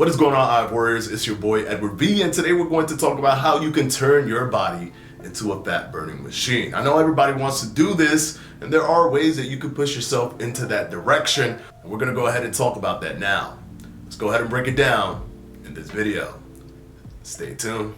What is going on, Hive Warriors? It's your boy Edward V, and today we're going to talk about how you can turn your body into a fat burning machine. I know everybody wants to do this, and there are ways that you can push yourself into that direction, and we're gonna go ahead and talk about that now. Let's go ahead and break it down in this video. Stay tuned.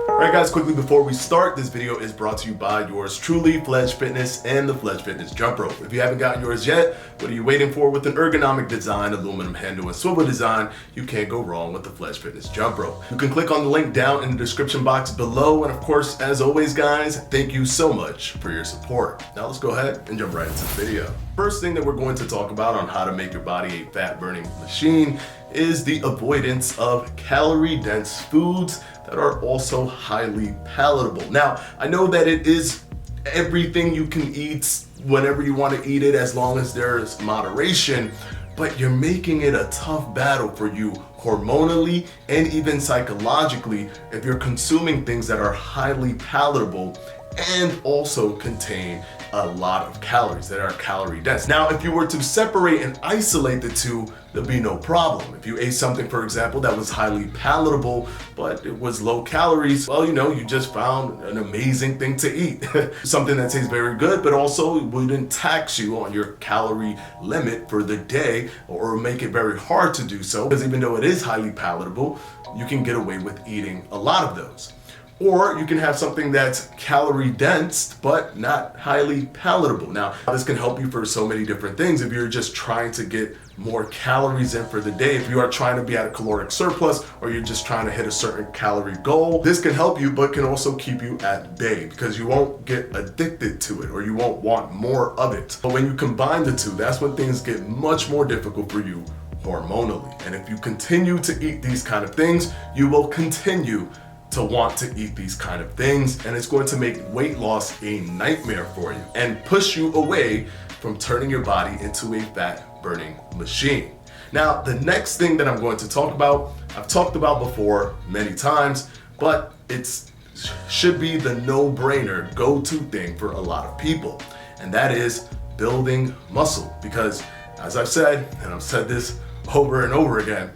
Alright guys, quickly before we start, this video is brought to you by yours truly, Fledge Fitness and the Fledge Fitness Jump Rope. If you haven't gotten yours yet, what are you waiting for? With an ergonomic design, aluminum handle and swivel design, you can't go wrong with the Fledge Fitness Jump Rope. You can click on the link down in the description box below, and of course, as always guys, thank you so much for your support. Now let's go ahead and jump right into the video. First thing that we're going to talk about on how to make your body a fat burning machine is the avoidance of calorie-dense foods that are also highly palatable. Now, I know that it is everything you can eat whenever you want to eat it, as long as there's moderation, but you're making it a tough battle for you hormonally and even psychologically if you're consuming things that are highly palatable and also contain a lot of calories that are calorie dense. Now, if you were to separate and isolate the two, there'd be no problem. If you ate something, for example, that was highly palatable, but it was low calories, well, you just found an amazing thing to eat. Something that tastes very good, but also wouldn't tax you on your calorie limit for the day or make it very hard to do so, because even though it is highly palatable, you can get away with eating a lot of those. Or you can have something that's calorie dense, but not highly palatable. Now, this can help you for so many different things. If you're just trying to get more calories in for the day, if you are trying to be at a caloric surplus, or you're just trying to hit a certain calorie goal, this can help you, but can also keep you at bay because you won't get addicted to it, or you won't want more of it. But when you combine the two, that's when things get much more difficult for you hormonally. And if you continue to eat these kind of things, you will continue to want to eat these kind of things, and it's going to make weight loss a nightmare for you and push you away from turning your body into a fat burning machine. Now, the next thing that I'm going to talk about, I've talked about before many times, but it should be the no-brainer go-to thing for a lot of people, and that is building muscle. Because as I've said, and I've said this over and over again,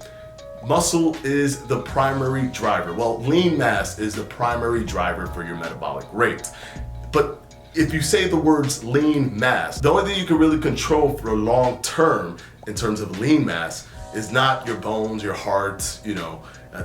muscle is the primary driver. Well, lean mass is the primary driver for your metabolic rate. But if you say the words lean mass, the only thing you can really control for long term in terms of lean mass is not your bones, your heart,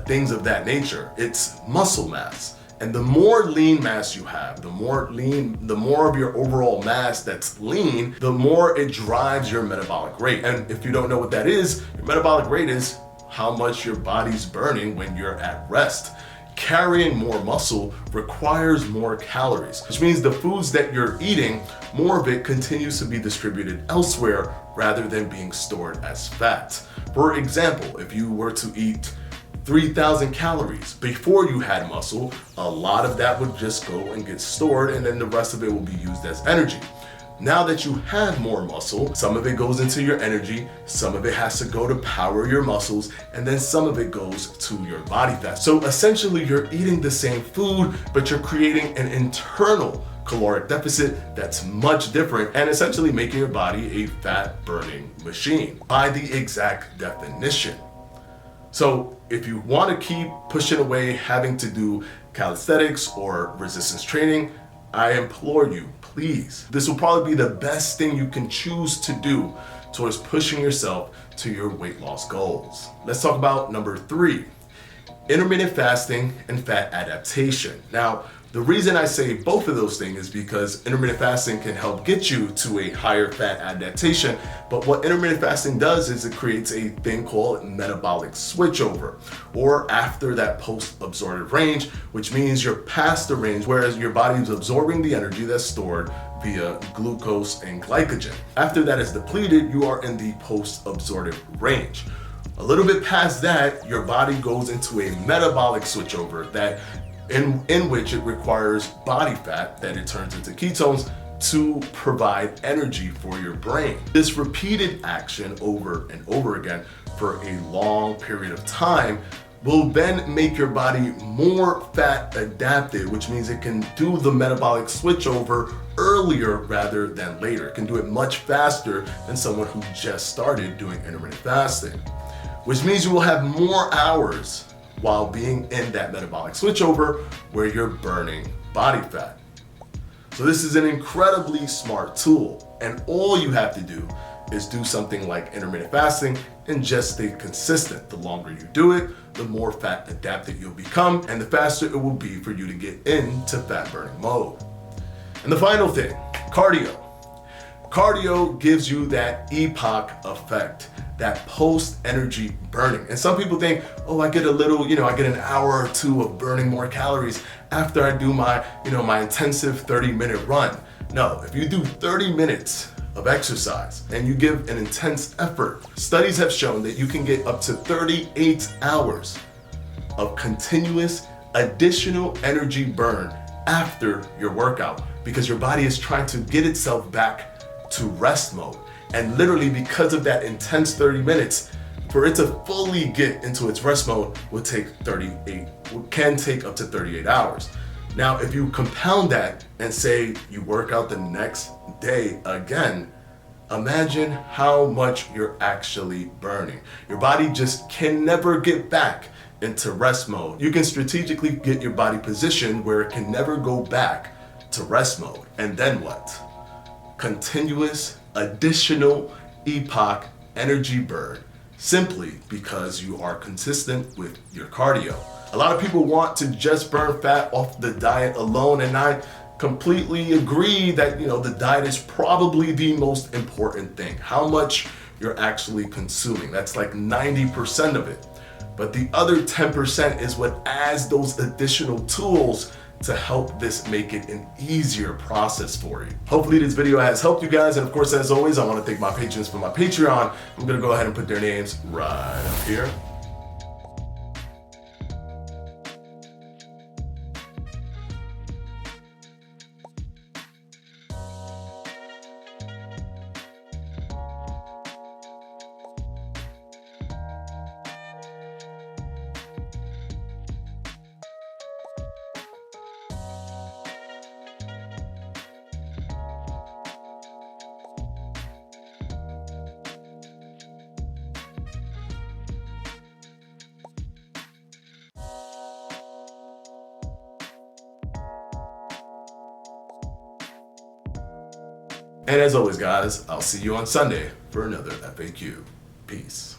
things of that nature. It's muscle mass. And the more lean mass you have, the more of your overall mass that's lean, the more it drives your metabolic rate. And if you don't know what that is, your metabolic rate is how much your body's burning when you're at rest. Carrying more muscle requires more calories, which means the foods that you're eating, more of it continues to be distributed elsewhere rather than being stored as fat. For example, if you were to eat 3,000 calories before you had muscle, a lot of that would just go and get stored, and then the rest of it will be used as energy. Now that you have more muscle, some of it goes into your energy, some of it has to go to power your muscles, and then some of it goes to your body fat. So essentially you're eating the same food, but you're creating an internal caloric deficit that's much different, and essentially making your body a fat burning machine by the exact definition. So if you want to keep pushing away having to do calisthenics or resistance training, I implore you, please, this will probably be the best thing you can choose to do towards pushing yourself to your weight loss goals. Let's talk about number 3, intermittent fasting and fat adaptation. Now, the reason I say both of those things is because intermittent fasting can help get you to a higher fat adaptation, but what intermittent fasting does is it creates a thing called metabolic switchover, or after that post-absorptive range, which means you're past the range, whereas your body is absorbing the energy that's stored via glucose and glycogen. After that is depleted, you are in the post-absorptive range. A little bit past that, your body goes into a metabolic switchover that in which it requires body fat that it turns into ketones to provide energy for your brain. This repeated action over and over again for a long period of time will then make your body more fat adapted, which means it can do the metabolic switchover earlier rather than later. It can do it much faster than someone who just started doing intermittent fasting, which means you will have more hours while being in that metabolic switchover where you're burning body fat. So this is an incredibly smart tool, and all you have to do is do something like intermittent fasting and just stay consistent. The longer you do it, the more fat adapted you'll become, and the faster it will be for you to get into fat burning mode. And the final thing, cardio. Cardio gives you that epoch effect, that post energy burning. And some people think, oh, I get a little, I get an hour or two of burning more calories after I do my intensive 30-minute run. No, if you do 30 minutes of exercise and you give an intense effort, studies have shown that you can get up to 38 hours of continuous additional energy burn after your workout, because your body is trying to get itself back to rest mode. And literally, because of that intense 30 minutes, for it to fully get into its rest mode can take up to 38 hours. Now, if you compound that and say you work out the next day again, imagine how much you're actually burning. Your body just can never get back into rest mode. You can strategically get your body positioned where it can never go back to rest mode. And then what? Continuous additional epoch energy burn, simply because you are consistent with your cardio. A lot of people want to just burn fat off the diet alone, and I completely agree that the diet is probably the most important thing. How much you're actually consuming, that's like 90% of it. But the other 10% is what adds those additional tools to help this make it an easier process for you. Hopefully this video has helped you guys, and of course, as always, I want to thank my patrons for my Patreon. I'm gonna go ahead and put their names right up here. And as always, guys, I'll see you on Sunday for another FAQ. Peace.